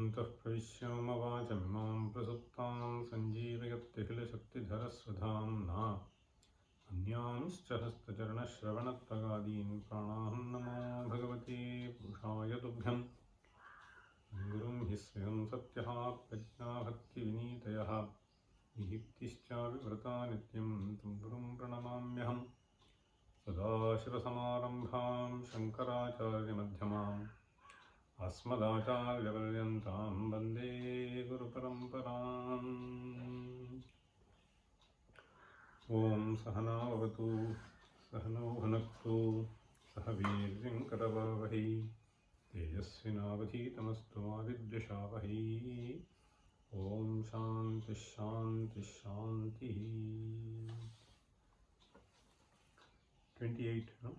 अन्तः प्रविश्य मम वाचमिमां प्रसुप्तां सञ्जीवयत्यखिलशक्तिधरस्वधाम्ना अन्यांश्च हस्तचरणश्रवणत्वगादीन् प्राणान् नमो भगवते पुरुषाय तुभ्यं। गुरुं हि स्वयं सत्यः प्रज्ञाभक्तिविनीतयः विहिक्तिश्च विव्रता नित्यं तं गुरुं प्रणमाम्यहम्। सदाशिवसमारम्भां शङ्कराचार्यमध्यमाम् अस्मदाचार्यपर्यन्तां वन्दे गुरुपरम्पराम्। ॐ सहना भवतु सहनौ भुनक्तु सह वीर्यङ्करवावहै तेजस्विनावधीतमस्तु मा विद्विषावहै। ॐ शान्तिः शान्तिः शान्तिः। 28 no?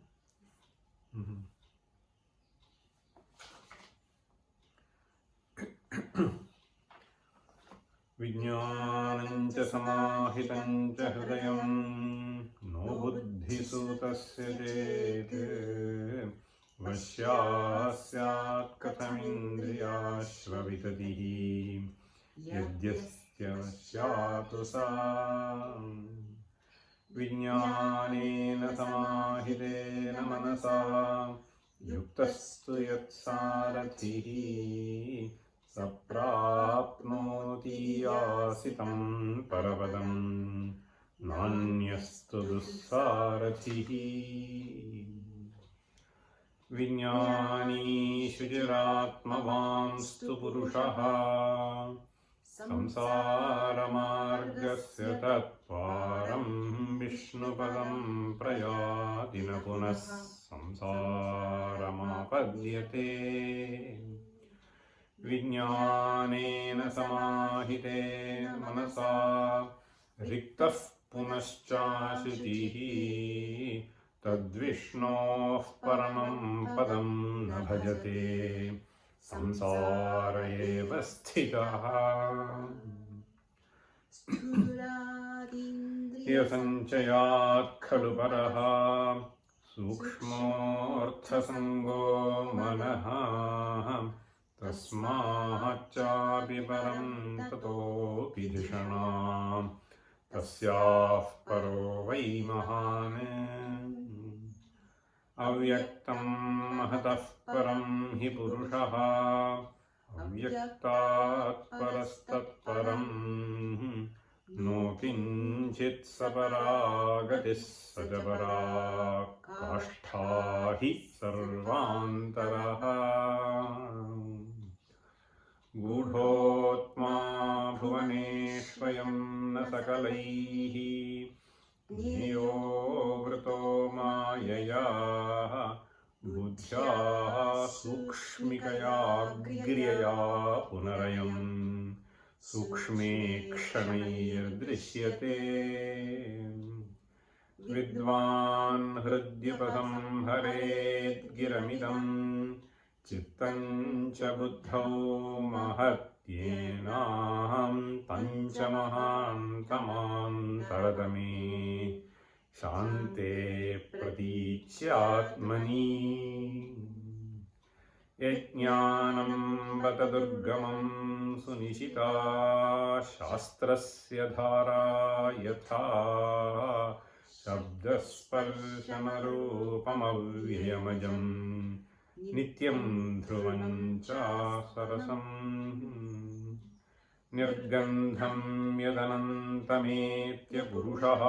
विज्ञानं च समाहितं च हृदयं नो बुद्धिसूतस्य चेत् वश्यास्यात् कथमिन्द्रियाश्वविततिः यद्यस्य वश्यातु सा। विज्ञानेन समाहितेन मनसा युक्तस्तु यत्सारथिः स प्राप्नोति यासितं परपदं नान्यस्तु दुस्सारथिः। विज्ञानी शुचिरात्मवांस्तु पुरुषः संसारमार्गस्य तत्पारं विष्णुपदं प्रयाति न पुनः संसारमापद्यते। विज्ञानेन समाहितेन मनसा रिक्तः पुनश्चाशुचिः तद्विष्णोः परमं पदं न भजते संसार एव स्थितः। यसञ्चयात् खलु परः सूक्ष्मोऽर्थसङ्गो मनः तस्माच्चापि परं ततोऽपि धिषणां तस्याः परो वै महान्। अव्यक्तं महतः परं हि पुरुषः अव्यक्तात् परस्तत्परं नो किञ्चित् सपरा गतिः स च परा काष्ठा हि सर्वान्तरः। गूढोत्मा भुवनेष्वयं न सकलैः ज्ञेयो वृतो मायया बुद्ध्या सूक्ष्मिकया ग्र्यया पुनरयं सूक्ष्मेक्षणैर्दृश्यते। विद्वान् हृद्यपदं हरेद्गिरमिदं चित्तं च बुद्धौ महत्येनां पञ्चमहान्तमान्तरतमे शान्ते प्रतीच्यात्मनि। यज्ञानं बत दुर्गमं सुनिशिता शास्त्रस्य धारा यथा शब्दस्पर्शनरूपमव्ययमजं नित्यं ध्रुवं च सरसम्। निर्गन्धं यदनन्तमेत्य पुरुषः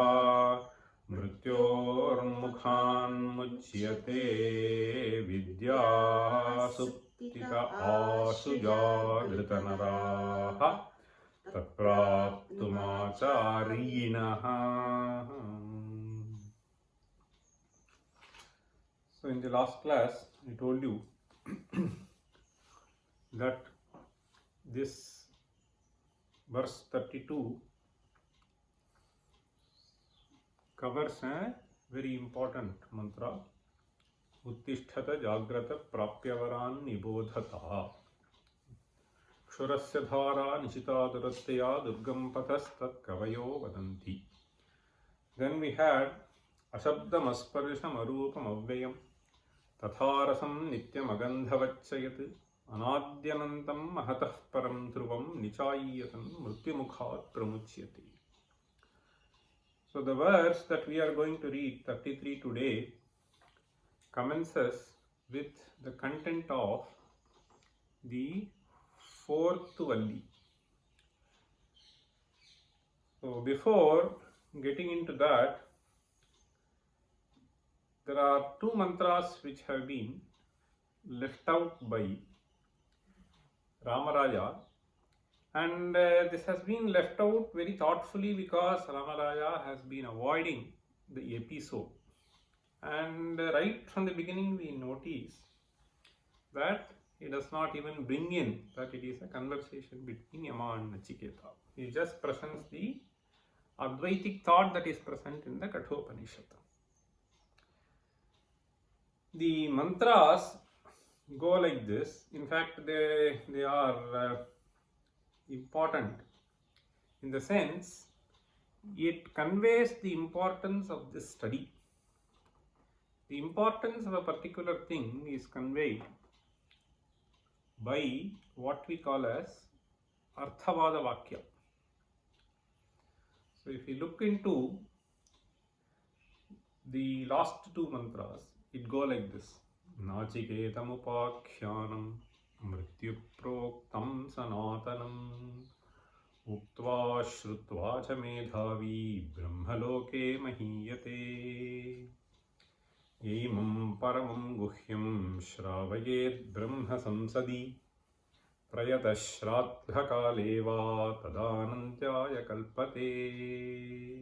मृत्योर्मुखान्मुच्यते विद्यासुप्तित आशु जागृतनराः तत्प्राप्तुमाचार्यिणः। So in the last class I told you that this verse 32 covers a very important mantra. उत्तिष्ठत जाग्रत प्राप्यवरान् निबोधतः क्षुरस्य धारा निशिता दुरत्यया दुर्गं पथस्तत्कवयो वदन्ति. Then we had अशब्दमस्पर्शमरूपमव्ययं तथारसं नित्यमगन्धवच्च यत् Anadyanantam mahatah param dhruvam nichayatan mrityumukhat pramuchyate. So the verse that we are going to read, 33 today, commences with the content of the fourth valli. So before getting into that, there are two mantras which have been left out by Ramaraja, and this has been left out very thoughtfully because Ramaraja has been avoiding the episode, and right from the beginning we notice that he does not even bring in that it is a conversation between Yama and Nachiketa. He just presents the Advaitic thought that is present in the Kathopanishad. The mantras go like this. In fact, they are important in the sense it conveys the importance of this study. The importance of a particular thing is conveyed by what we call as Arthavada Vakya. So if you look into the last two mantras, it go like this. Nachiketamupakyanam mrityuproktam sanatanam uktva shrutva cha medhavi brahmaloke mahiyate emam paramam guhyam shravayet brahma samsadi prayata shraddhakaleva tadanantyaya kalpate.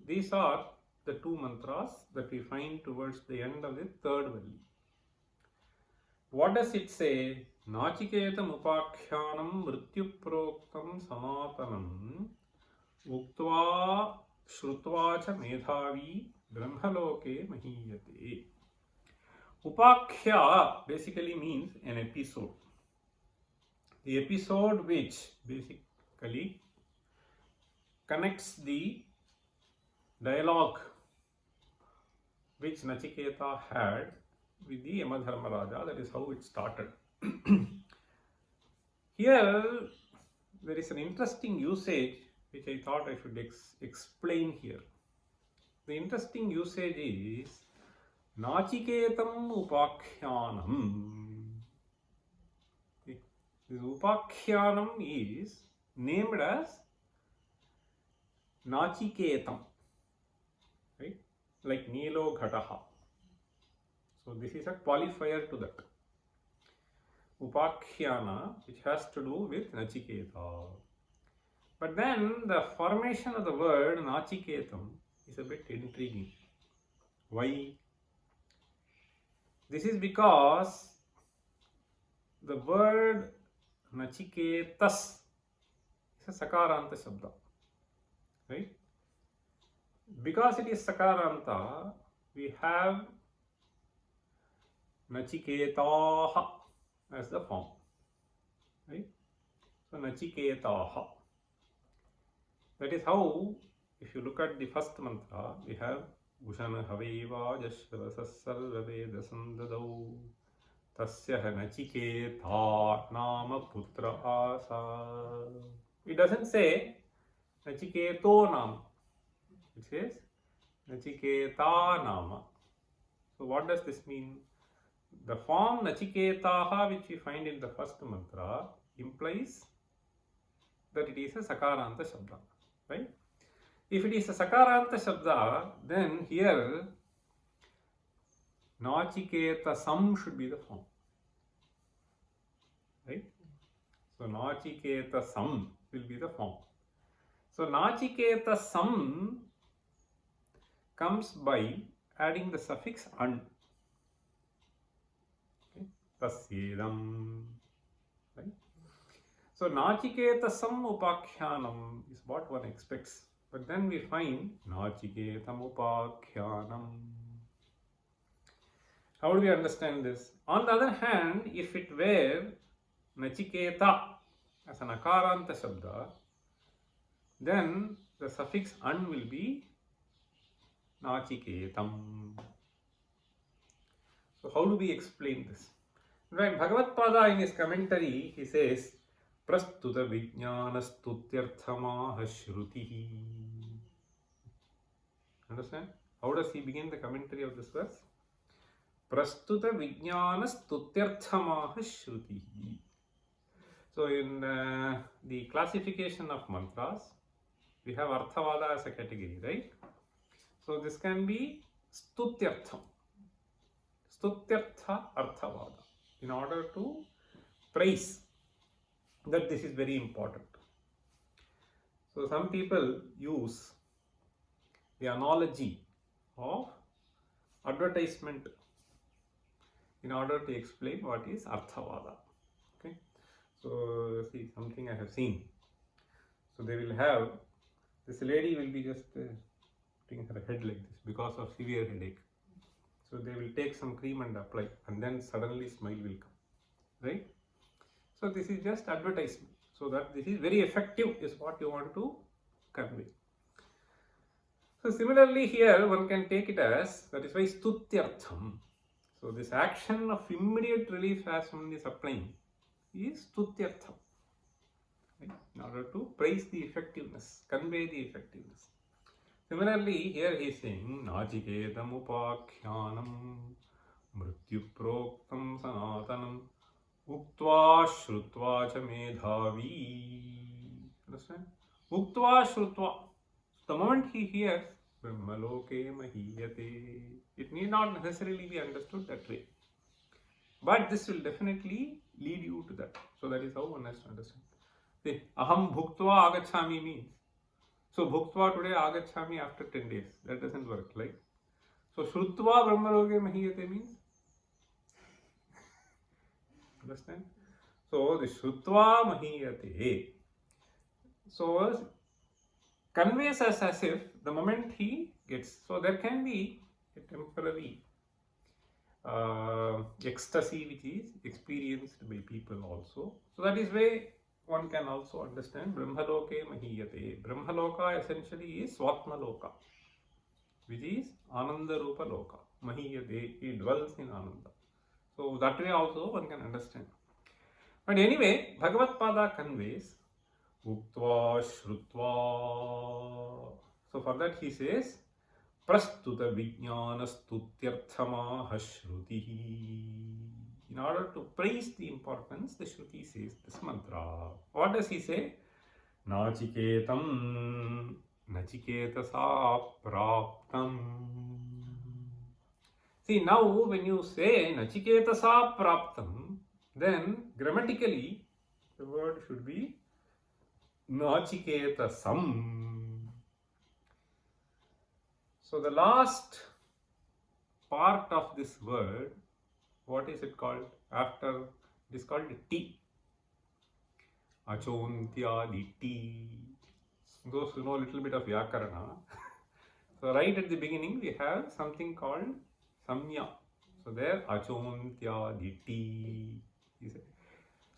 These are the two mantras that we find towards the end of the third valli. What does it say? Nachiketam upakhyanam mrityuproktam sanatanam uktva shrutva cha medhavi brahmaloke mahiyate. Upakhya basically means an episode. The episode which basically connects the dialogue which Nachiketa had with the Yamadharmaraja. That is how it started. Here there is an interesting usage which I thought I should explain here. The interesting usage is Nachiketam upakhyanam. This upakhyanam is named as Nachiketam, right? Like Nilo Ghataha. So this is a qualifier to that. Upakhyana, which has to do with Nachiketa. But then the formation of the word Nachiketam is a bit intriguing. Why? This is because the word Nachiketas is a Sakaranta Shabda. Right? Because it is Sakaranta, we have Nachiketaha as the form. Right? So Nachiketaha. That is how, if you look at the first mantra, we have Ushana Haveva Jashvasas Sarvaveda Sandadau Tasya Nachiketa Nama Putra Asa. It doesn't say Nachiketo Nama. It says Nachiketa Nama. So what does this mean? The form Nachiketaha which we find in the first mantra implies that it is a Sakaranta Shabda. Right? If it is a Sakaranta Shabda, then here Nachiketa Sam should be the form. Right? So Nachiketa Sam will be the form. So Nachiketa Sam comes by adding the suffix an. Okay? Tasyedam. Right? So Nachiketa Sam upakhyanam is what one expects. But then we find Nachiketam upakhyanam. How do we understand this? On the other hand, if it were Nachiketa as an Akaranta Shabda, then the suffix an will be Nachiketam. So how do we explain this? When Bhagavad-pada in his commentary, he says, Prastuta Vijnana Stutyarthamaha Shrutihi. Understand? How does he begin the commentary of this verse? Prastuta Vijnana Stutyarthamaha Shrutihi. So in the classification of mantras, we have Arthavada as a category, right? So this can be Stutyartham. Stutyartha Arthavada. In order to praise that this is very important. So some people use the analogy of advertisement in order to explain what is Arthavada. Okay. So see, something I have seen. So they will have, this lady will be just putting her head like this because of severe headache. So they will take some cream and apply, and then suddenly smile will come, right? So this is just advertisement. So that this is very effective is what you want to convey. So similarly here one can take it as, that is why Stutyartham. So this action of immediate relief as one is applying is Stutyartham, right? In order to praise the effectiveness, convey the effectiveness. Similarly, here he is saying, Nachiketam upakhyanam mrityu proktam sanatanam uktva shrutva cha medhavi. Understand? Uktva shrutva. The moment he hears, Brahmaloke mahiyate, it need not necessarily be understood that way. But this will definitely lead you to that. So that is how one has to understand. See, aham bhuktva agachami means, so bhuktva today agachami after 10 days. That doesn't work, right? So shrutva brahmaloke mahiyate means, understand? So the shrutva mahiyate, so conveys us as if the moment he gets, so there can be a temporary ecstasy which is experienced by people also. So that is why one can also understand Brahmaloke Mahiyate. Brahmaloka essentially is Swatmaloka, which is Ananda Rupa Loka. Mahiyate, he dwells in Ananda. So that way also one can understand. But anyway, Bhagavad-pada conveys Uktva Shrutva. So for that he says, Prastuta Vijnana Stutyarthamaha Shrutihi. In order to praise the importance, the Shruti says this mantra. What does he say? Nachiketam Nachiketasa Praptam. See, now when you say Nachiketasa Praptam, then grammatically the word should be Nachiketasam. So the last part of this word, what is it called? After, it is called T. Achontyadi T. Those who know a little bit of Vyakarana. So right at the beginning we have something called Samya. So there Achontyadi T.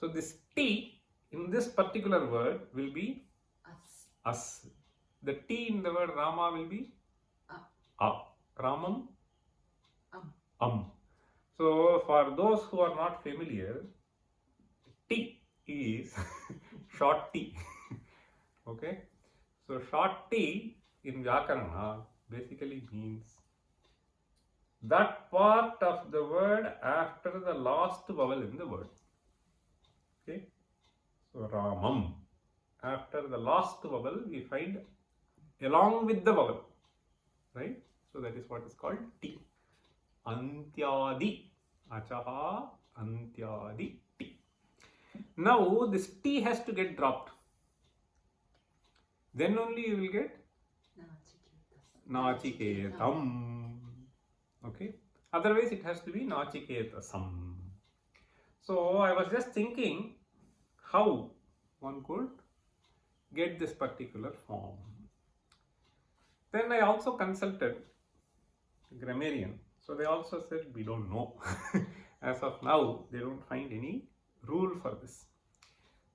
So this T in this particular word will be As. The T in the word Rama will be Ramam So for those who are not familiar, T is short T. Okay, so short T in Vyakarana basically means that part of the word after the last vowel in the word. Okay, so Ramam, after the last vowel we find along with the vowel, right? So that is what is called T. Antyadi. Achaha Antyadi T. Now this T has to get dropped. Then only you will get Nachiketam. Okay. Otherwise it has to be Nachiketasam. So I was just thinking how one could get this particular form. Then I also consulted a grammarian. So they also said we don't know. As of now, they don't find any rule for this.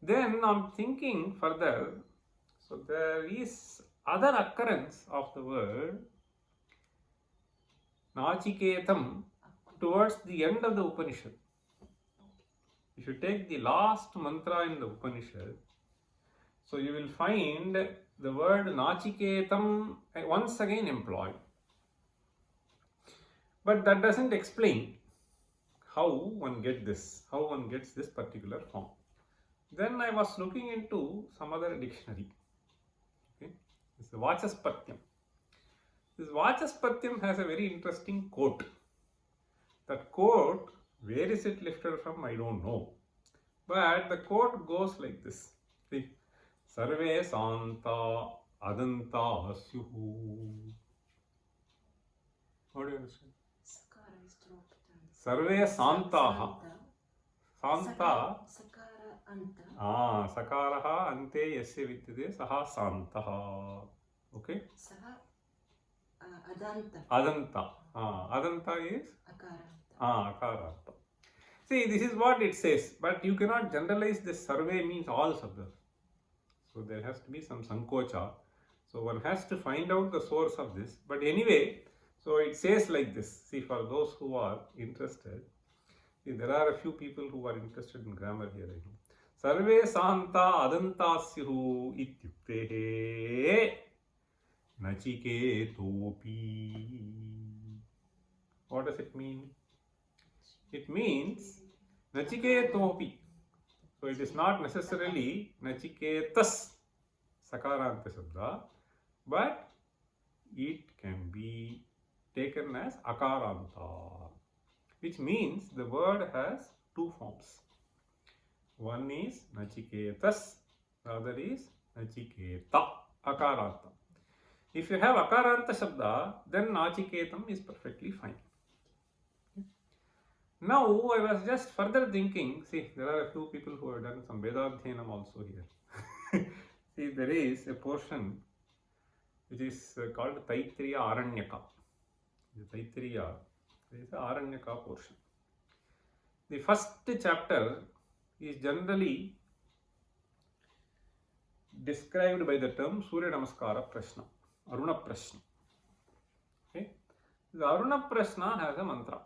Then I'm thinking further. So there is other occurrence of the word Nachiketam towards the end of the Upanishad. if you take the last mantra in the Upanishad, so you will find the word Nachiketam once again employed. But that doesn't explain how one gets this particular form. Then I was looking into some other dictionary. Okay, it's the Vachaspatyam. This Vachaspatyam has a very interesting quote. That quote, where is it lifted from, I don't know. But the quote goes like this. See, Sarve Santa Adanta Syuhu. What do you understand? Sarve Santaha. Santa. Sakaraha ante yasya vidyate saha Santaha. Okay? Adanta. Adanta is? Akaranta. See, this is what it says, but you cannot generalize this. Sarve means all sabdas. So there has to be some sankocha. So one has to find out the source of this. But anyway, so it says like this. See, for those who are interested, see, there are a few people who are interested in grammar here. I know. Sarve Santa Adantasyuhu ityuktehe Nachiketopi. What does it mean? It means Nachiketopi. So it is not necessarily Nachiketas Sakaranta Shabda, but it can be taken as Akaranta, which means the word has two forms. One is Nachiketas, the other is Nachiketa, Akaranta. If you have Akaranta Shabda, then Nachiketam is perfectly fine. Now I was just further thinking, see, there are a few people who have done some Vedāntam also here. See, there is a portion which is called Taittiriya Aranyaka. The Taittiriya is the Aranyaka portion. The first chapter is generally described by the term Surya Namaskara Prashna, Aruna Prashna. Okay? The Aruna Prashna has a mantra.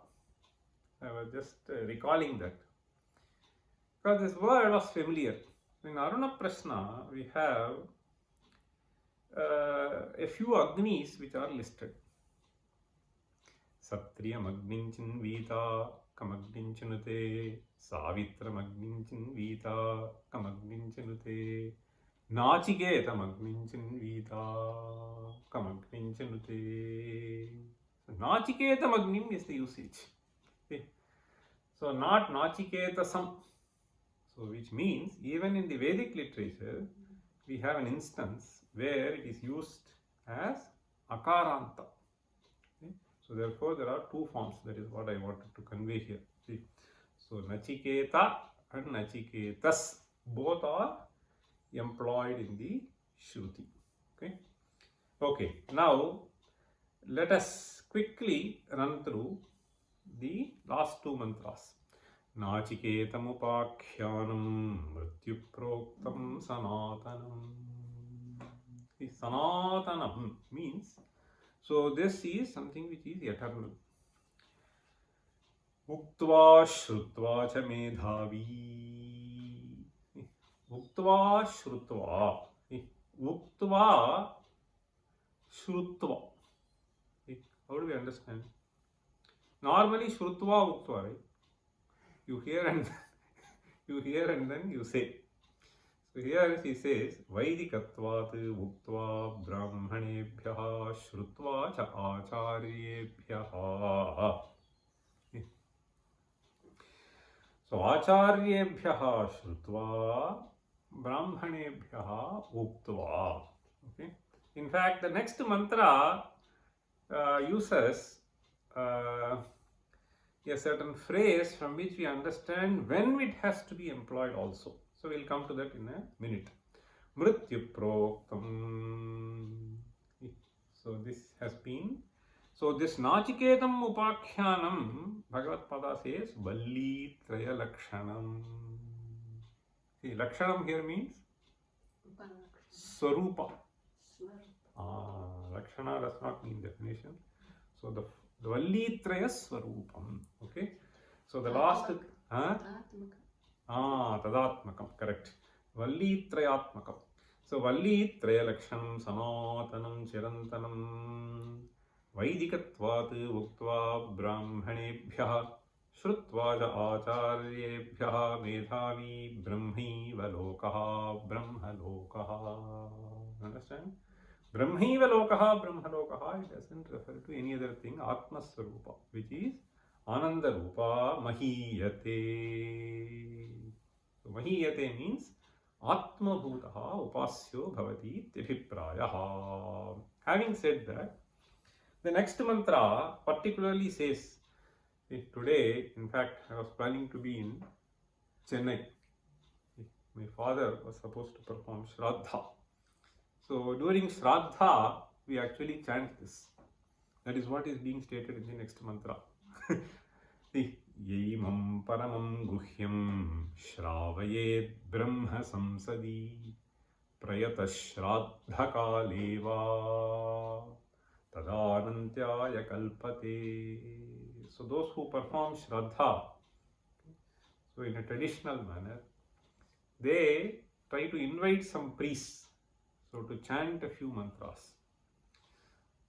I was just recalling that. Because this word was familiar. In Aruna Prashna, we have a few Agnis which are listed. Satriyam Agninchin Vita Kamagninchinute, Savitram Agninchin Vita Kamagninchinute, Nachiketam Agninchin Vita Kamagninchinute. So, Nachiketam Agnim is the usage. Okay. So, not Nachiketasam. So, which means even in the Vedic literature, we have an instance where it is used as Akaranta. Okay. So, therefore, there are two forms. That is what I wanted to convey here. See. So, Nachiketa and Nachiketas both are employed in the Shruti. Okay. Okay. Now, let us quickly run through the last two mantras. Nachiketamupākhyānam mrityuproktam sanatanam. The sanatanam means, so this is something which is eternal. Uktva shrutva cha medhavi. Uktva shrutva. Uktva shrutva. How do we understand? Normally, Shrutva Uktva, right? You hear and then you say. So here he says, Vaidikatvat Uktva Brahmanebhyaha Shrutva cha Acharyebhyaha. So Acharyebhyaha Shrutva Brahmanebhyaha Uktva. Okay. In fact, the next mantra uses a certain phrase from which we understand when it has to be employed also. So we'll come to that in a minute. Mrityuproktam. So this has been. So this Nachiketam Upakhyanam, Bhagavad Pada says Valli Traya Lakshanam. See, Lakshanam here means Swarupa. Lakshana does not mean definition. So the Valli Traya Swarupam. Okay. So the last Tadatmakam, correct. Valli Trayatmakam. So Valli Trayalakshanam Sanatanam Chirantanam Vaidikatvat Uktva Brahmanebhyah Shrutvaja Acharyebhyah Medhavi Brahmiva Lokaha Brahmalokaha. Understand? Brahmiva Lokaha Brahmalokaha, it doesn't refer to any other thing, Atma Swarupa, which is Ananda Rupa Mahiyate. So Mahiyate means Atma Bhutaha Upasyo Bhavati Tibhiprayaha. Having said that, the next mantra particularly says, today, in fact, I was planning to be in Chennai. My father was supposed to perform Shraddha. So during Shraddha, we actually chant this. That is what is being stated in the next mantra. Yaimam paramam guhyam shravayet brahma samsadi prayata shraddha kaleva tadanantyaya kalpate. So those who perform Shraddha, so in a traditional manner, they try to invite some priests, so to chant a few mantras.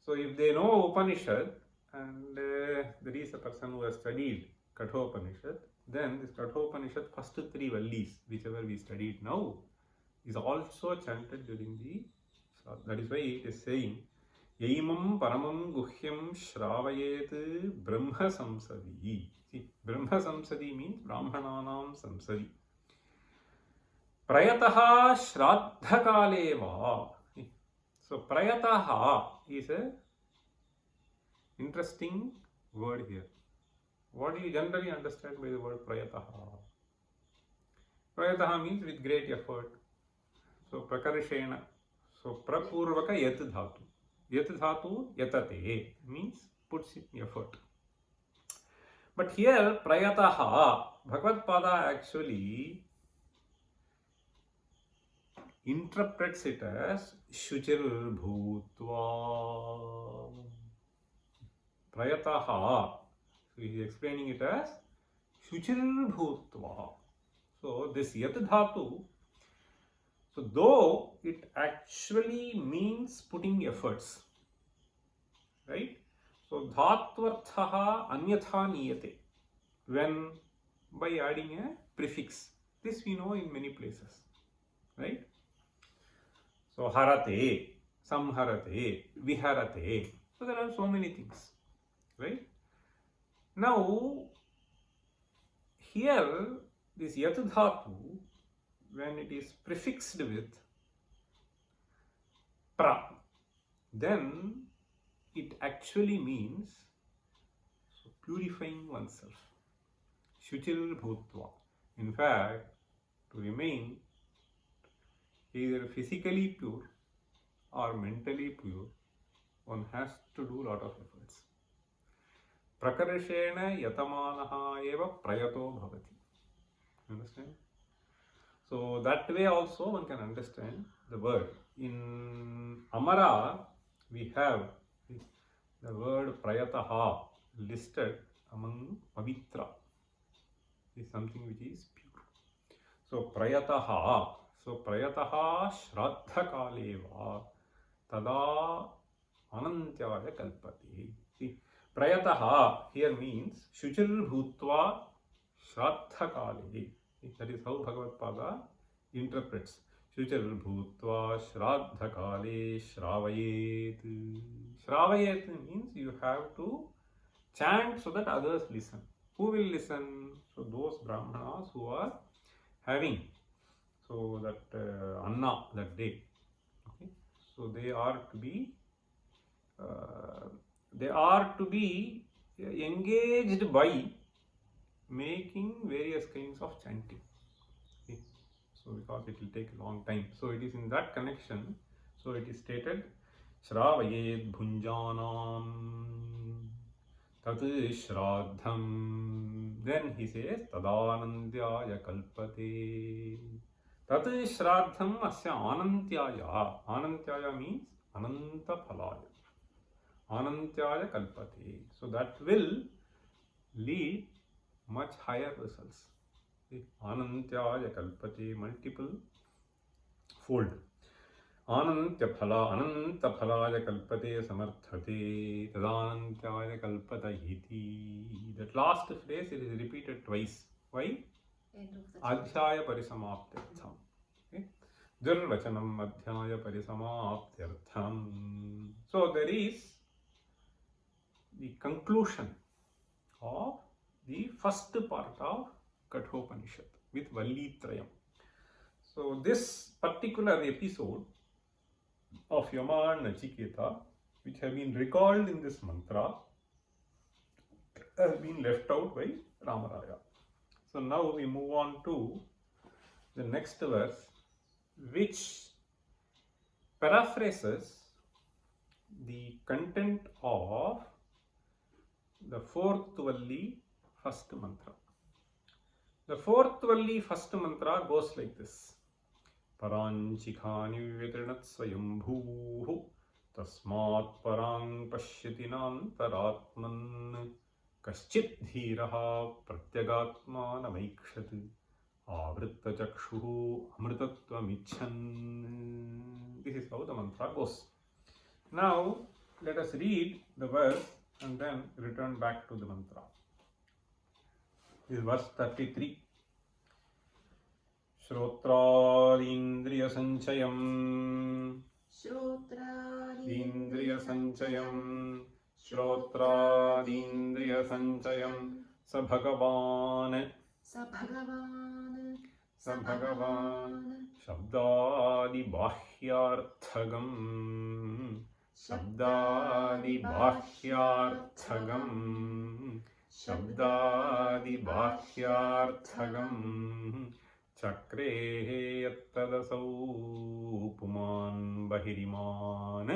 So if they know Upanishad, and there is a person who has studied Kathopanishad, then this Kathopanishad first three vallis, whichever we studied now, is also chanted during the Shraddha. That is why it is saying, Yaimam paramam guhyam shravayet brahma samsadi. See, brahma samsadi means brahmananam samsadi. Prayataha shraddha kaleva. So prayataha is a interesting word here. What do you generally understand by the word prayataha? Prayataha means with great effort. So prakarshena. So prapurvaka yat dhatu. Yat dhatu yatate means puts in effort. But here prayataha, Bhagavad Pada actually interprets it as Shuchir Bhutva. Prayataha. So he is explaining it as Shuchir Bhutva. So this Yat Dhatu, so though it actually means putting efforts, right? So Dhatvarthaha Anyatha Niyate, when by adding a prefix. This we know in many places, right? So Harate, Samharate, Viharate. So there are so many things, right? Now, here this Yat Dhatu, when it is prefixed with pra, then it actually means purifying oneself. Shuchir Bhutva. In fact, to remain either physically pure or mentally pure, one has to do a lot of efforts. Prakarshena yatamanaha eva prayato bhavati. Understand? So that way also one can understand the word. In Amara, we have the word prayataha listed among pavitra. Is something which is pure. So prayataha. So prayataha shraddha kaleva tada anantyaya kalpati. See, prayataha here means shuchir bhutva shraddha kale. That is how Bhagavad Pada interprets. Shuchir bhutva shraddha kale shravayet. Shravayet means you have to chant so that others listen. Who will listen? So those Brahmanas who are having so that Anna that day. Okay? So they are to be engaged by making various kinds of chanting. Okay? So because it will take a long time. So it is in that connection. So it is stated Shravayet Bhunjanam Tat Shraddham. Then he says Tadanantyaya Kalpate. Tat Shraddham Asya Anantyaya. Anantyaya means Ananta Phalaya. Anantyaya Kalpate. So that will lead much higher results. Anantyaya kalpate, multiple fold. Anantaphalaya kalpate samarthate tadantyaya kalpata iti. That last phrase, it is repeated twice. Why? Adhyaya parisamaptyartham. Okay? Durvachanam adhyaya parisamaptyartham. So there is the conclusion of the first part of Kathopanishad with Vallitrayam. So this particular episode of Yama and Nachiketa, which have been recalled in this mantra, has been left out by Ramaraya. So now we move on to the next verse, which paraphrases the content of the fourth Valli, first mantra. The fourth Valli, first mantra goes like this. Paranchikhani vyatrinat swayambhuhu tasmat parang pashyatinantaratman kaschit dhiraha pratyagatmanamaikshat avritta chakshuhu amritatvamichan. This is how the mantra goes. Now let us read the verse and then return back to the mantra. This is verse 33. Shrotraadindriyasanchayam Shrotraadindriyasanchayam Sabhagavan Shabdadi Bahyarthagam Shabdadi Chakre yattadasau puman bahiriman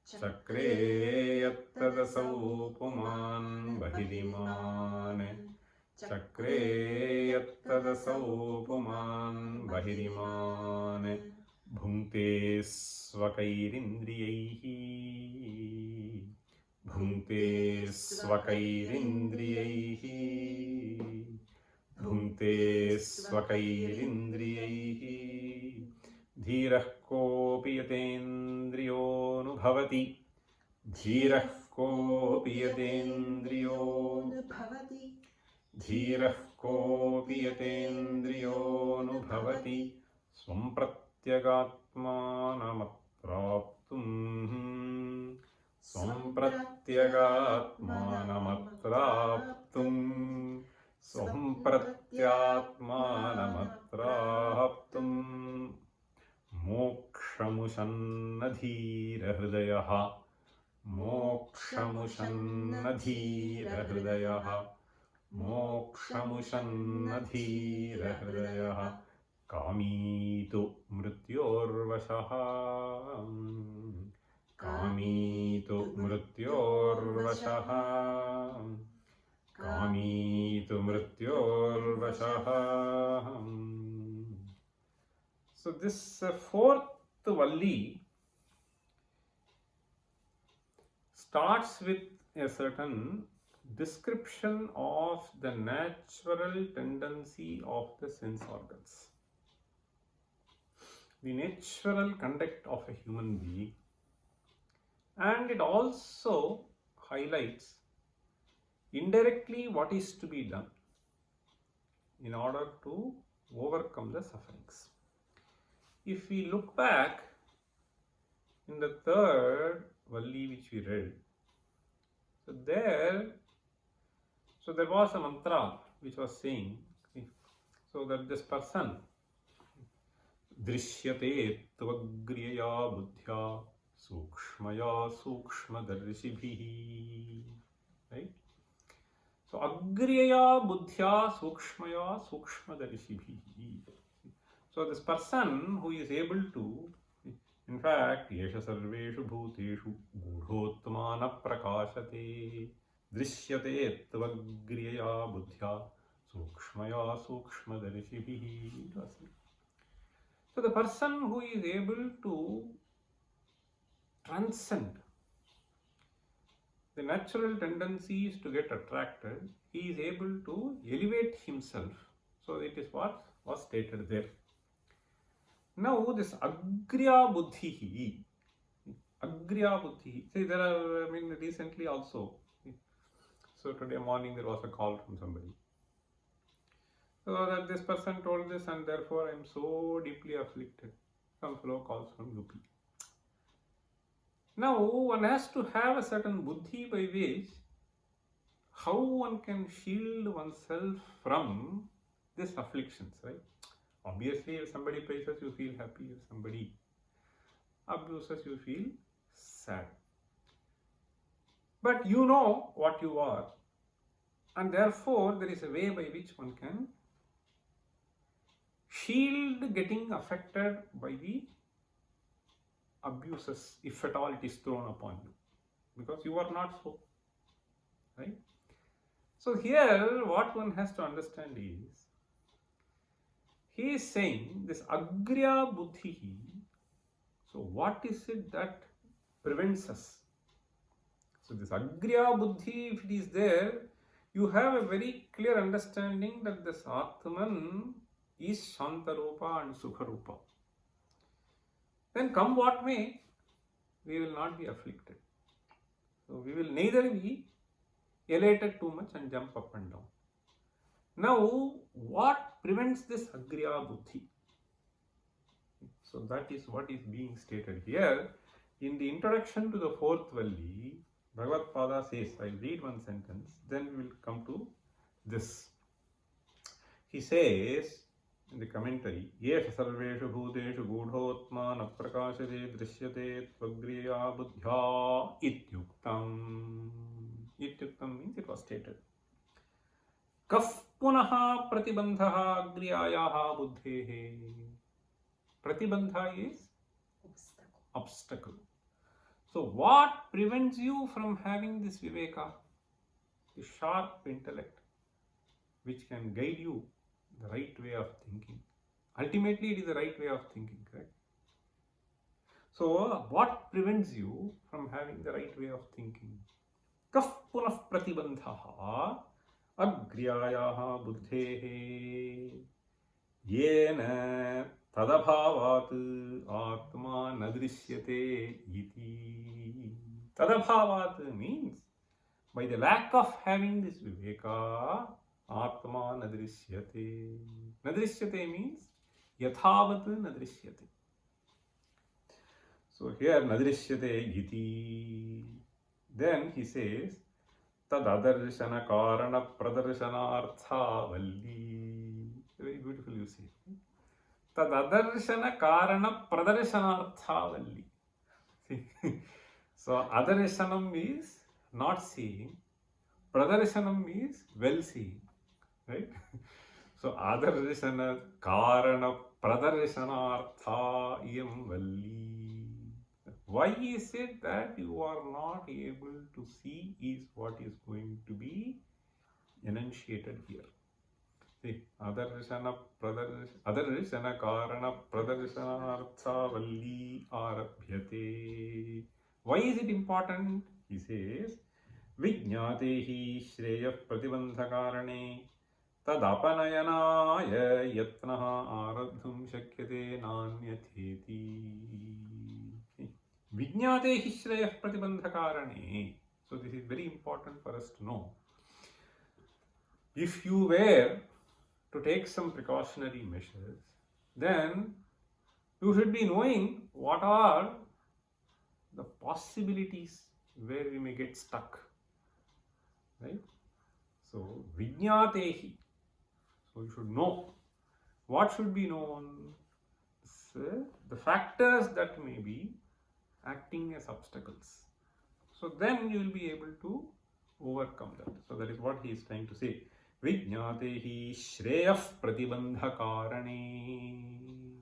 Chakre yattadasau puman bahiriman Chakre yattadasau puman bahiriman Bhunte svakairindriyaihi dhirah kopi yatendriyonubhavati swam pratyagatmanamatraptum mokshamushannadhirahridayah kamitu mrityorvashaha So this fourth Valli starts with a certain description of the natural tendency of the sense organs, the natural conduct of a human being, and it also highlights indirectly what is to be done in order to overcome the sufferings. If we look back in the third Valli which we read, there was a mantra which was saying, so that this person drishyate tvagriya buddhya sukshmaya sukshmadarshibhihi, right? So agriya buddhya sukshmaya sukshmadarshibhihi. So this person who is able to, in fact, yesha sarveshu bhuteshu gudhotmana prakashate drishyate tvagriya buddhya sukshmaya sukshmadarshibhihi. So the person who is able to transcend the natural tendencies to get attracted, he is able to elevate himself So it is what was stated there. Now this Agriya Buddhi. Agriya Buddhi. See, there are, recently also. So today morning there was a call from somebody. So that this person told this and therefore I am so deeply afflicted. Some fellow calls from UP. Now one has to have a certain buddhi by which how one can shield oneself from these afflictions, right? Obviously, if somebody praises, you feel happy. If somebody abuses, you feel sad. But you know what you are, and therefore there is a way by which one can shield getting affected by the abuses, if at all it is thrown upon you, because you are not so, right? So here what one has to understand is, he is saying this Agriya Buddhi. So what is it that prevents us? So this Agriya Buddhi, if it is there, you have a very clear understanding that this Atman is Shantarupa and Sukharupa. Then come what may, we will not be afflicted. So we will neither be elated too much and jump up and down. Now, what prevents this Agriya Buddhi? So that is what is being stated here. In the introduction to the fourth Valli, Bhagavad Pada says, I will read one sentence, then we will come to this. He says in the commentary, Yesha sarveshu bhuteshu gudhotma na prakashate drishyate tvagriya buddhya ityuktam. Ityuktam means it was stated. Kaf punaha pratibandhaha agriyayaha buddhehe. Pratibandha is obstacle. So what prevents you from having this viveka, the sharp intellect, which can guide you the right way of thinking? Ultimately, it is the right way of thinking, correct? So what prevents you from having the right way of thinking? Kaf punah pratibandhaha agriyayaha buddhehe yena tadabhavat atma nadrishyate iti. Tadabhavat means by the lack of having this viveka, atma nadrishyate. Nadrishyate means yathavat nadrishyate. So here nadrishyate iti. Then he says tadadarshana karana pradarshana valli. Very beautiful you see. Tadadarshana karana pradarshana valli. So adarshanam is not seeing, pradarshanam is well seeing, right? So adarshana karana pradarshana iyam valli. Why is it that you are not able to see is what is going to be enunciated here. See, adarshana karana pradarshana valli arabhyate. Why is it important? He says, Vijñātehi shreyah pratibandhakarane tadapanayanaaya yatnaha aradhum shakyate nanyatheti. Vijñātehi shreyah pratibandhakarane. So this is very important for us to know. If you were to take some precautionary measures, then you should be knowing what are the possibilities where we may get stuck, right? So vijñātehi, so you should know. What should be known? The factors that may be acting as obstacles. So then you will be able to overcome that. So that is what he is trying to say. Vijñātehi shreyah pratibandhakarane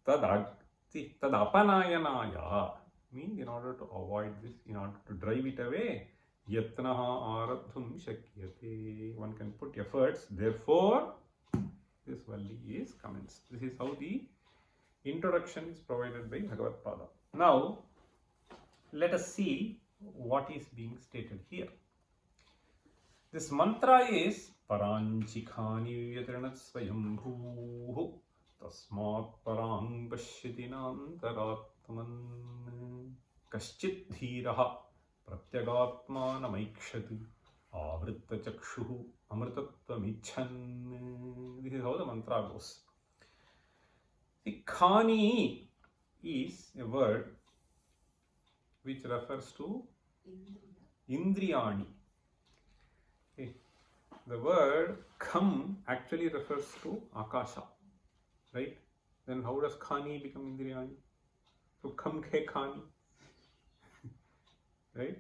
tadapanāyanāya means in order to avoid this, in order to drive it away, yatnaha aradhum shakyate. One can put efforts, therefore this valli is commenced. This is how the introduction is provided by Bhagavad Pada. Now let us see what is being stated here. This mantra is Paranchikani vyatrinat swayambhuh tasmat parang pashyati nantaratman kaschit dhiraha pratyagatmanamaikshat avritta chakshuh amritatvamichan. This is how the mantra goes. The khani is a word which refers to indriyani. Okay. The word kham actually refers to akasha, right? Then how does khani become indriyani? So kham ke khani, right?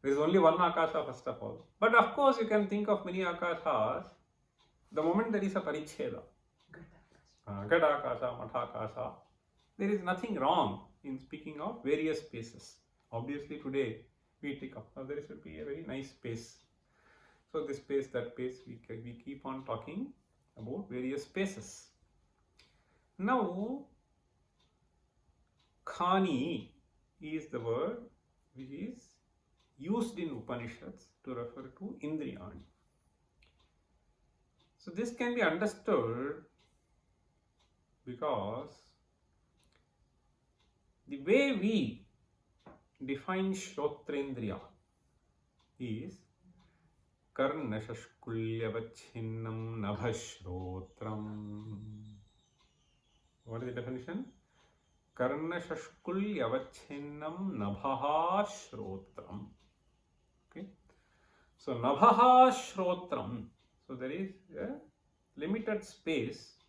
There is only one akasha first of all. But of course you can think of many akashas the moment there is a paricheda. Gadakasha, Mathakasha. There is nothing wrong in speaking of various spaces. Obviously today we take up. Now there should be a very nice space. So this space, that space, we keep on talking about various spaces. Now, khani is the word which is used in Upanishads to refer to indriyani. So this can be understood because the way we define Shrotrendriya is Karnashashkulyavachinnam nabhashrotram. What is the definition? Karnashashkulyavachinnam nabhashrotram. Okay. So nabhashrotram. So there is a limited space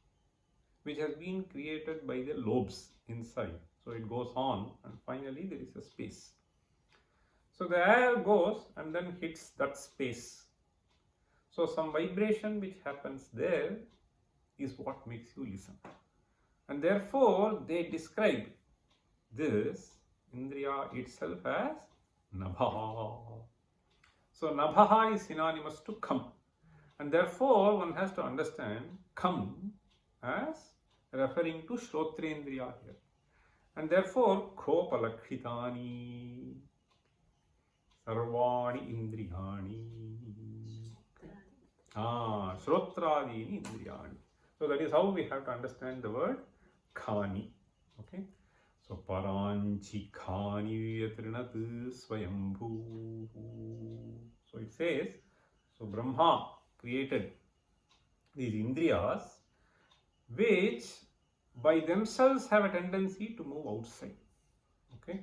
which has been created by the lobes inside. So it goes on and finally there is a space. So the air goes and then hits that space. So some vibration which happens there is what makes you listen. And therefore they describe this Indriya itself as Nabha. So Nabha is synonymous to Kham. And therefore one has to understand Kham as referring to Shrotrendriya here. And therefore Khopalakshitani Sarvani Indriyani Shrotradini Indriyani. So that is how we have to understand the word khani. Okay. So Paranchi khani yatrinat swayambhu. So it says, so Brahma created these Indriyas which by themselves have a tendency to move outside. Okay.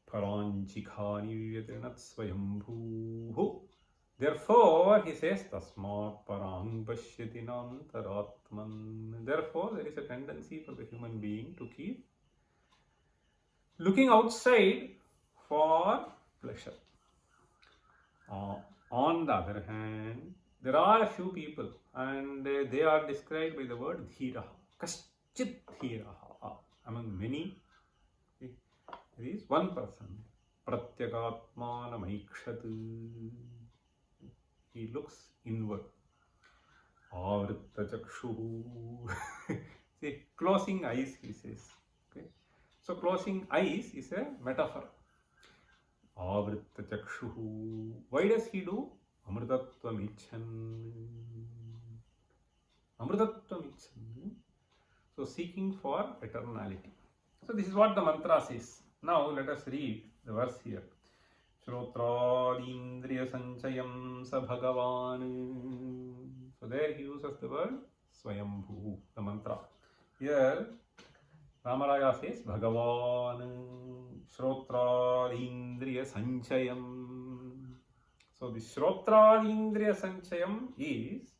Paranchikhani vyatrinat swayambhu. Therefore, he says, Tasmat parang pashyati nantaratman. Therefore, there is a tendency for the human being to keep looking outside for pleasure. On the other hand, there are a few people and they are described by the word dhira. Kaschit dhira. Among many, there is one person. Pratyagatmanamaikshat. He looks inward. Avritta chakshuh. See, closing eyes, he says. Okay. So closing eyes is a metaphor. Avritta chakshuh. Why does he do? Amritatvamichan. Amritatvamichan. So seeking for eternality. So this is what the mantra says. Now let us read the verse here. Shrotradindriya sanchayam sa bhagavan. So there he uses the word swayambhu, the mantra. Here Ramaraya says Bhagavan Shrotradindriya sanchayam. So the Shrotradindriya sanchayam is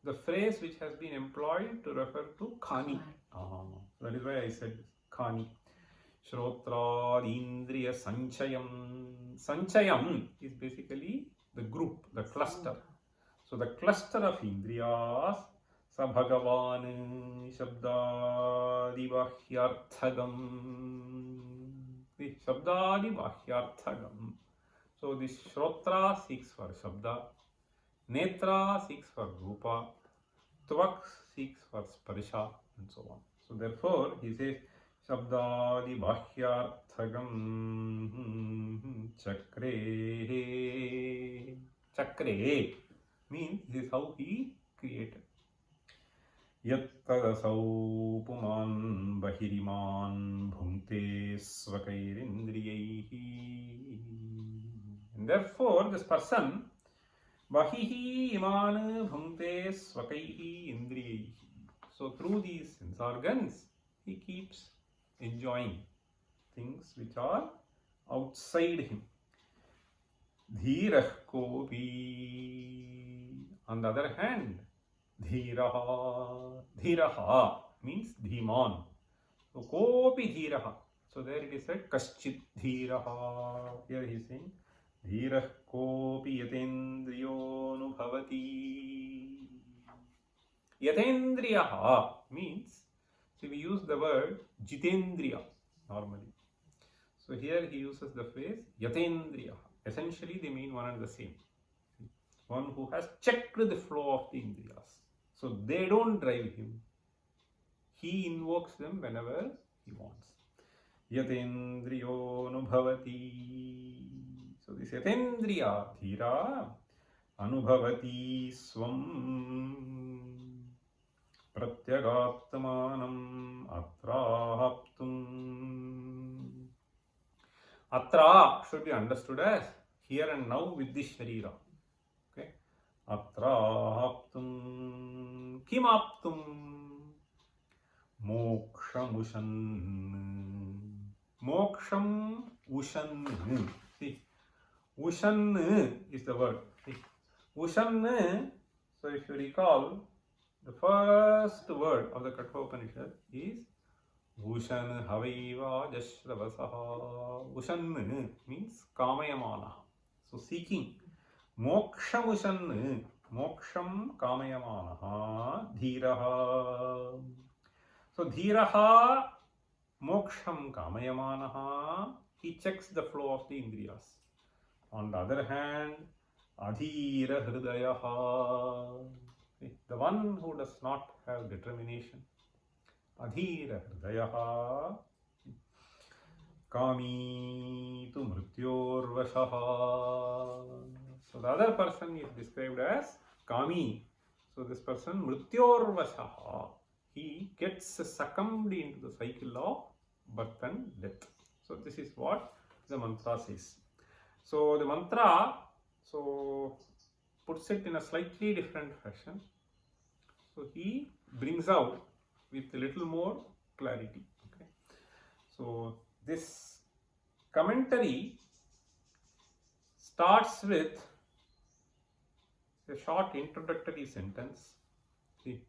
the phrase which has been employed to refer to khani. That is why I said khani. Shrotradindriya sanchayam. Sanchayam is basically the group, the cluster. So the cluster of indriyas, sa bhagavan shabdadi vahyarthagam. The shabdadi vahyarthagam. So the shrotra seeks for shabda, netra seeks for rupa, tvak seeks for sparsha, and so on. So therefore he says Shabdadi Bhahyarthagam Chakre. Chakre Means this is how he created. Yattadasau puman bahiriman bhunte svakairindriyaihi. And therefore, this person, bahihi iman bhunte svakaihi indriyaihi. So through these sense organs, he keeps enjoying things which are outside him. Dhirah kopi. On the other hand, dhiraha. Dhiraha means dhiman. So kopi dhiraha. So there it is said kaschit dhiraha. Here he is saying dhirah kopi yatendriyo nubhavati. Yatendriyaha means, so we use the word jitendriya normally. So here he uses the phrase yatendriyaha. Essentially they mean one and the same. One who has checked the flow of the indriyas. So they don't drive him. He invokes them whenever he wants. Yatendriyo nubhavati. So this yatendriya, dhira, anubhavati swam pratyagatmanam atrahaptum. Atra should be understood as here and now with this sharira. Okay. Atrahaptum kimaptum moksham ushan. Moksham ushan. See, ushan is the word. See, ushan. So if you recall, the first word of the Kathopanishad is Ushan Havaiva Jashravasa. Ushan means Kamayamana. So seeking. Moksham Ushan. Moksham Kamayamana. Dhiraha. So Dhiraha Moksham Kamayamana. He checks the flow of the indriyas. On the other hand, Adhira Hridayaha. The one who does not have determination. Adhira hridayaha kami tu mrityorvashaha. So the other person is described as kami. So this person mrityorvashaha. He gets succumbed into the cycle of birth and death. So this is what the mantra says. So the mantra puts it in a slightly different fashion. So he brings out with a little more clarity. Okay. So this commentary starts with a short introductory sentence. See,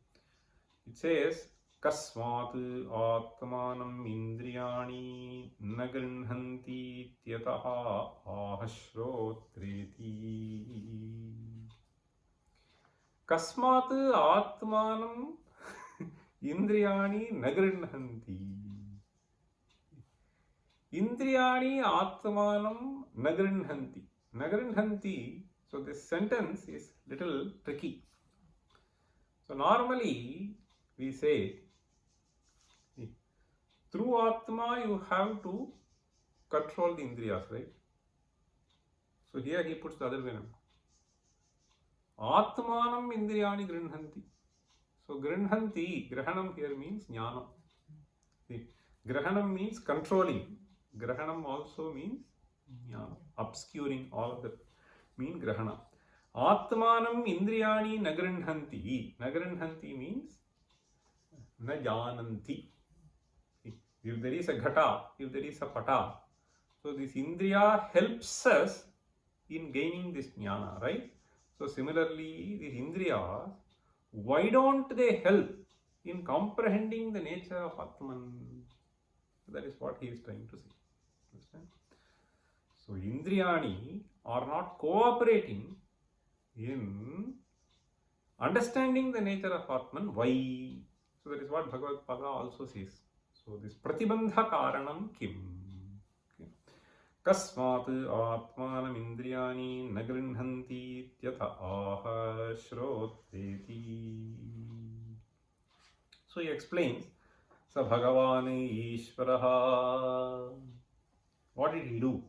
it says, Kasmat atmanam indriyani nagrinhanti tyataha ahashrotreti. Kasmat atmanam indriyani nagrinhanti. Indriyani atmanam nagrinhanti. Nagrinhanti. So this sentence is little tricky. So normally we say, through Atma you have to control the indriyas, right? So here he puts the other way around. Atmanam indriyani grinhanti. So grinhanti, grahanam here means jnana. See, grahanam means controlling. Grahanam also means jnana, obscuring. All of that mean grahana. Atmanam indriyani nagrinhanti. Nagrinhanti means na jananti. If there is a ghata, if there is a pata, so this indriya helps us in gaining this jnana, right? So similarly, these indriyas, why don't they help in comprehending the nature of Atman? That is what he is trying to say. Understand? So indriyani are not cooperating in understanding the nature of Atman. Why? So that is what Bhagavad Pada also says. So this pratibandha karanam kim? Kasmat atmanam indriyani nagrinhanti tyatha aha shrotreti. So he explains, Sa Bhagavan Ishvaraha. What did he do?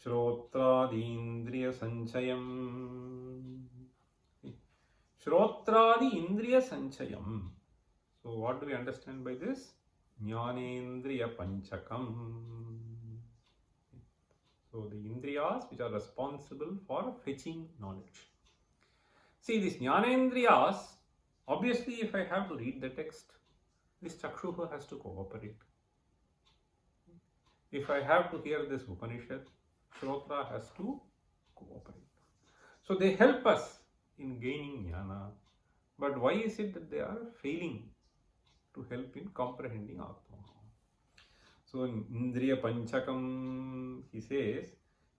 Shrotradi indriya sanchayam Shrotradi Indriya Sanchayam. So what do we understand by this? Jnanendriya Panchakam. So the Indriyas which are responsible for fetching knowledge. See, these Jnanendriyas, obviously if I have to read the text, this Chakshuha has to cooperate. If I have to hear this Upanishad, Shrotra has to cooperate. So they help us in gaining jnana. But why is it that they are failing to help in comprehending Atma? So in Indriya Panchakam, he says,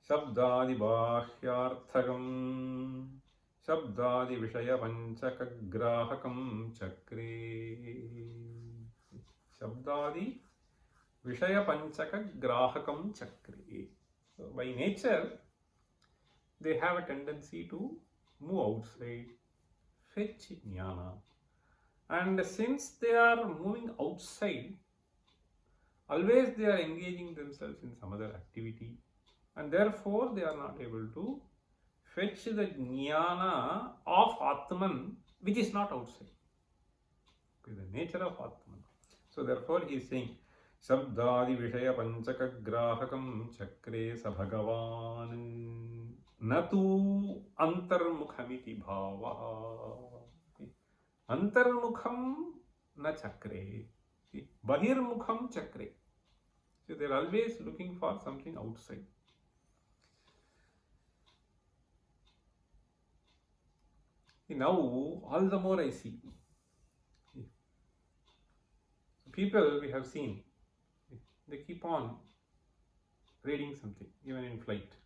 Shabdadi Bahyarthakam, Shabdadi Vishaya Panchakagrahakam Chakre. Shabdadi Vishaya Panchakagrahakam Chakre. So by nature, they have a tendency to move outside, fetch jnana. And since they are moving outside, always they are engaging themselves in some other activity, and therefore they are not able to fetch the jnana of Atman, which is not outside. Okay, the nature of Atman. So therefore he is saying, Shabdadi Vishaya Panchakagrahakam Chakre Sa Bhagavan Natu Antarmukhamiti Bhava. Antarmukham na Chakre. Bahirmukham Chakre. So they are always looking for something outside. Now, all the more I see. People we have seen, they keep on reading something, even in flight,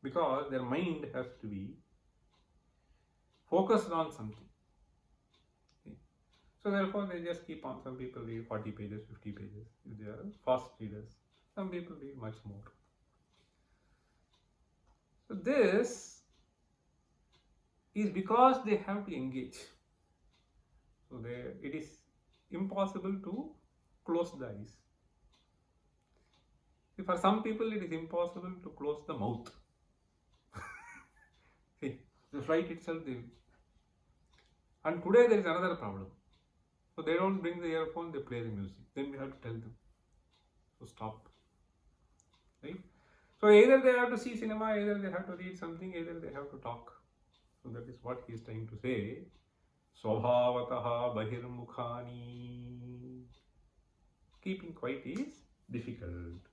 because their mind has to be focused on something. So therefore they just keep on. Some people read 40 pages, 50 pages, if they are fast readers. Some people read much more. So this is because they have to engage. So it is impossible to close the eyes. For some people it is impossible to close the mouth. See, the flight itself, and today there is another problem. So they don't bring the earphone, they play the music. Then we have to tell them, so stop. Right? So either they have to see cinema, either they have to read something, either they have to talk. So that is what he is trying to say. Swabhavataha bahirmukhani. Keeping quiet is difficult.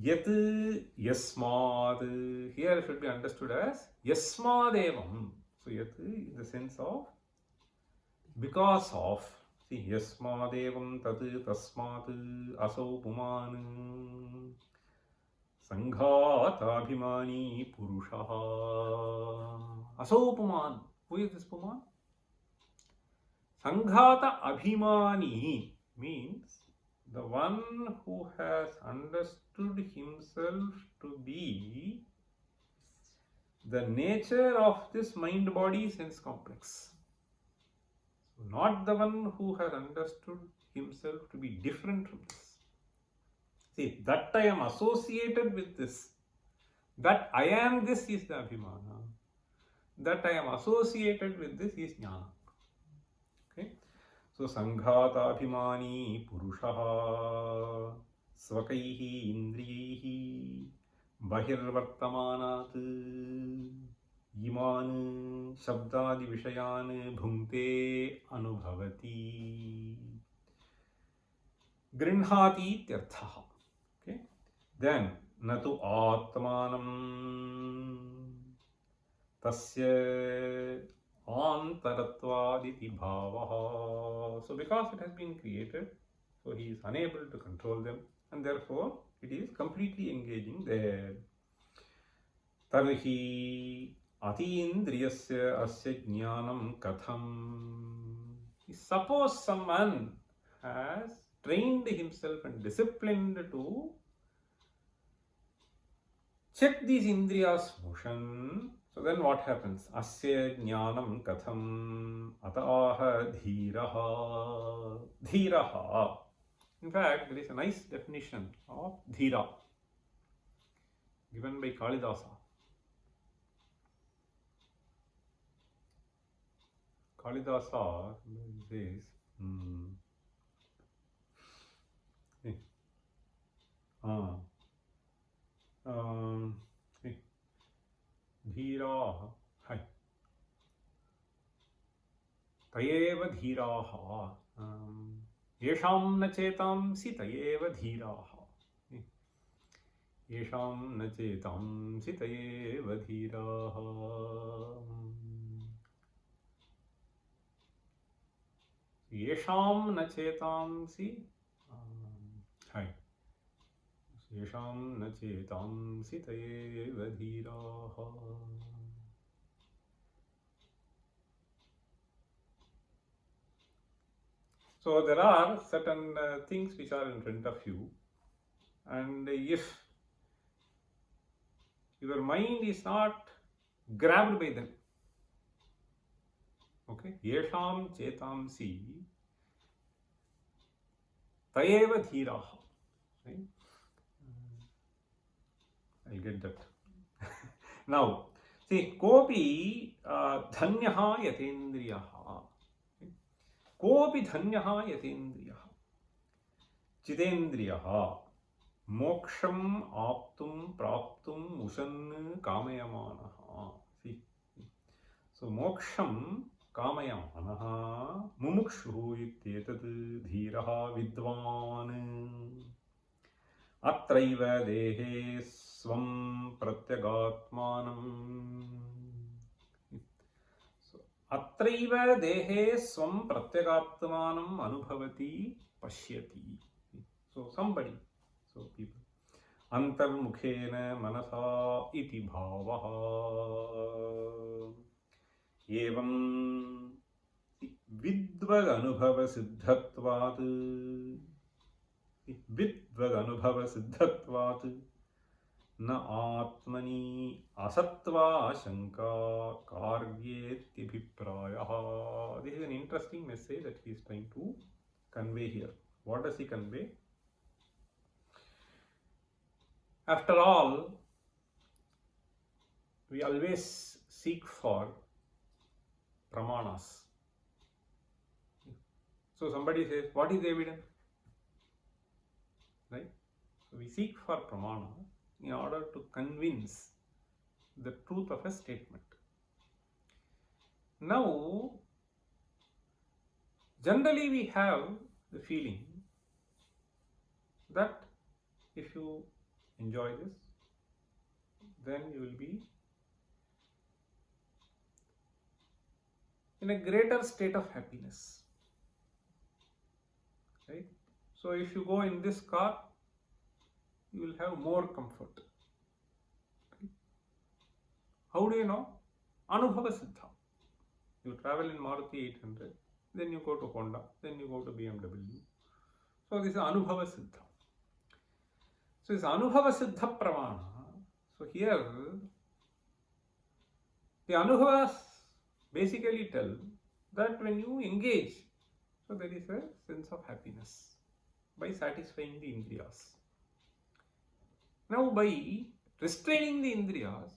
Yat yasmad. Here should be understood as yasmadevam. So yat in the sense of because of. See, yasmadevam tat tasmat asau puman sanghatabhimani purushaha. Asau puman. Who is this puman? Sanghata abhimani means the one who has understood himself to be the nature of this mind-body sense complex. So not the one who has understood himself to be different from this. See, that I am associated with this. That I am this is the abhimana. That I am associated with this is jnana. Okay? So, sanghata abhimani purushaha svakaihi indriyehi bahirvartamanat iman shabdadi vishayan bhunte anubhavati grinhati tyarthaha. Okay? Then, natu atmanam tasya antaratvaditi bhavaha. So because it has been created, so he is unable to control them, and therefore it is completely engaging there. Tarhi atindriyasya asya jnanam katham. Suppose someone has trained himself and disciplined to check these indriyas motion. So then what happens? Asya jnanam katham ataha dhiraha. Dhiraha. In fact, there is a nice definition of dhira given by Kalidasa. Kalidasa says, धीराः तयेव धीराः येषां न चेतांसि तयेव धीराः येषां न चेतांसि तयेव धीराः येषां न चेतांसि येषां न चेतांसि तयेव धीराः. So there are certain things which are in front of you, and if your mind is not grabbed by them, okay, yesham chetamsi tayeva dhiraha, right? I'll get that. Now, see, kopi dhanyaha yatendriyaha. कोऽपि धन्यः यतेन्द्रियः चितेन्द्रियः मोक्षम् आप्तुं प्राप्तुम् उशन् कामयमानः. So मोक्षं कामयमानः मुमुक्षुः इत्येतत् धीरः विद्वान् अत्रैव देहे स्वं प्रत्यगात्मानम्. अत्रैव देहे स्वं प्रत्यगात्मानम् अनुभवति पश्यति. So somebody, so people, अंतर्मुखेन मनसा इति भावः. एवं विद्वदनुभवसिद्धत्वात् न आत्मनि असत्वाशंका कार्येत्यभिप्रायः. This is an interesting message that he is trying to convey here. What does he convey? After all, we always seek for pramanas. So somebody says, what is the evidence? Right? So we seek for pramana in order to convince the truth of a statement. Now, generally we have the feeling that if you enjoy this, then you will be in a greater state of happiness. Right? So if you go in this car, you will have more comfort. Okay. How do you know? Anubhava Siddha. You travel in Maruti 800, then you go to Honda, then you go to BMW. So this is Anubhava Siddha. So this Anubhava Siddha Pramana. So here, the Anubhavas basically tell that when you engage, so there is a sense of happiness by satisfying the Indriyas. Now, by restraining the Indriyas,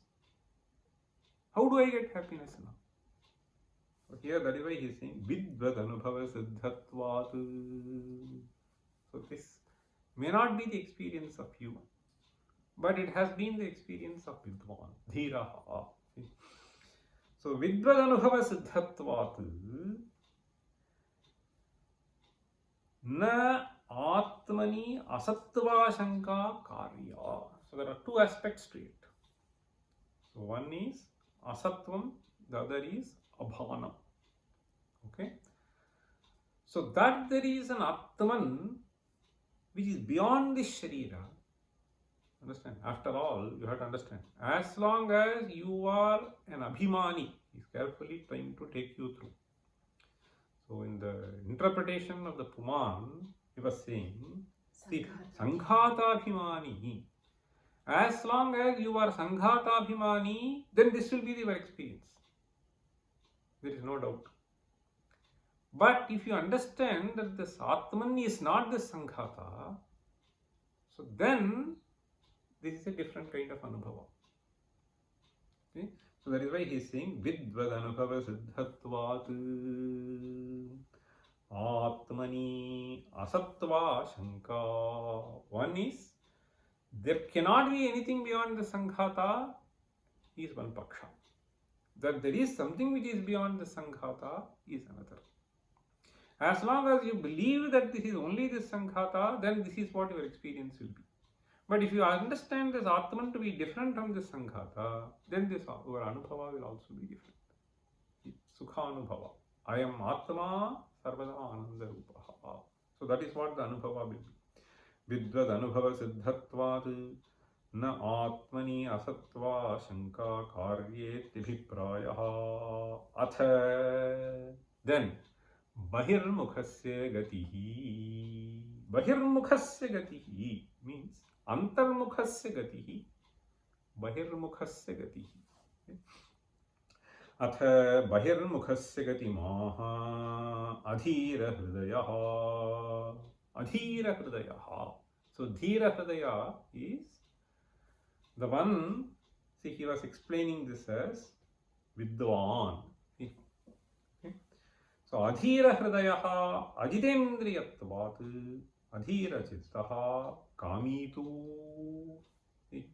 how do I get happiness now? So here, that is why he is saying, Vidvad Anubhava Siddhatvat. So this may not be the experience of you, but it has been the experience of Vidwan, Dhiraha. So, Vidvad Anubhava Siddhatvat na Atmani Asattva-shanka karya. So there are two aspects to it. So one is Asatvam, the other is Abhanam. Okay. So that there is an Atman which is beyond this Sharira. Understand? After all, you have to understand. As long as you are an Abhimani, he is carefully trying to take you through. So in the interpretation of the Puman, he was saying, see, Sanghata Abhimani. As long as you are Sanghata Abhimani, then this will be your experience. There is no doubt. But if you understand that this Atman is not the Sanghata, so then this is a different kind of Anubhava. Okay? So that is why he is saying Vidvadanubhava Siddhatvat Atmani Asatva Shanka. One is there cannot be anything beyond the Sanghata is one paksha. That there is something which is beyond the Sanghata is another. As long as you believe that this is only this Sanghata, then this is what your experience will be. But if you understand this Atman to be different from this Sanghata, then this your Anubhava will also be different. Sukha Anubhava. I am Atma Sarvada Ananda Rupaha. So that is what the Anubhava will be. Vidvad Anubhava Siddhatvad Na Atmani Asatva Shanka Karye Tibhiprayaha Atha. Then Bahirmukhasya Gatihi. Bahirmukhasya Gatihi means Antarmukhasya Gatihi. Bahirmukhasya Gatihi. Atha Bahirmukhasya Gatimaha Adhira Hridayaha. Adhira Hridayaha. So Dhira Hridaya is the one, see, he was explaining this as Vidwan. Okay. So Adhira Hridayaha Ajitendriyatvat Adhira Chittaha Kamitu is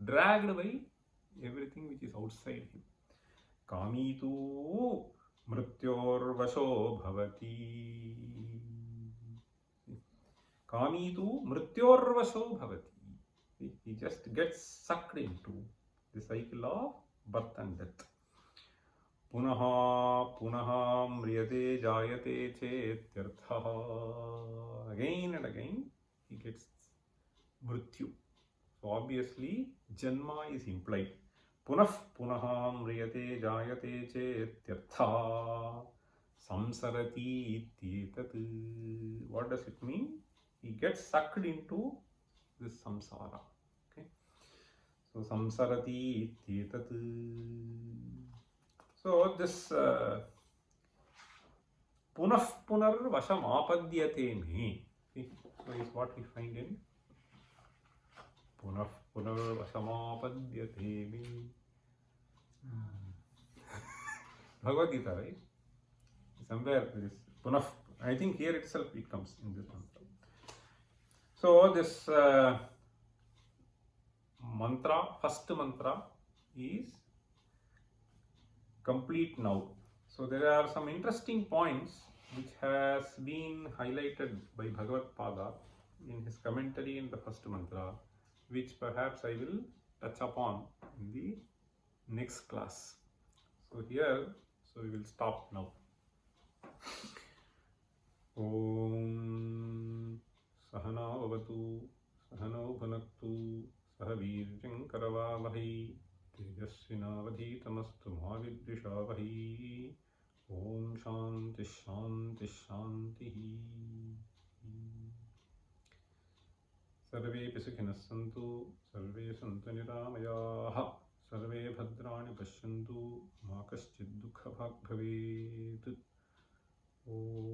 dragged by everything which is outside him. Kamitu Mrityor Vasho Bhavati. Kamitu Mrityor Vasho Bhavati. He just gets sucked into the cycle of birth and death. Punaha punaha mriyate jayate chetyarthaha. Again and again he gets mrityu. So obviously janma is implied. Punah punaha mriyate jayate chetyarthaha. Samsarati ityetat. What does it mean? He gets sucked into this samsara. Okay. So samsarati ityetat. So this punah punar vasham apadyate me. So is what we find in punah punar vasham apadyate me. Bhagavad Gita, right? Somewhere there is punah. I think here itself it comes in this mantra. So this mantra, first mantra is complete now. So there are some interesting points which has been highlighted by Bhagavad Pada in his commentary in the first mantra, which perhaps I will touch upon in the next class. So here, so we will stop now. Om Sahana Vavatu Sahano Bhunaktu Sahavirjam Karavavahi Tejasvinavadhitamastu Mavidvishavahi. Om Shanti Shanti Shanti. Sarve Pisukhinas Santu Sarve Santu Niramayaha Sarve Bhadrani Pashyantu Ma Kaschid Dukha Bhag Bhavet. Om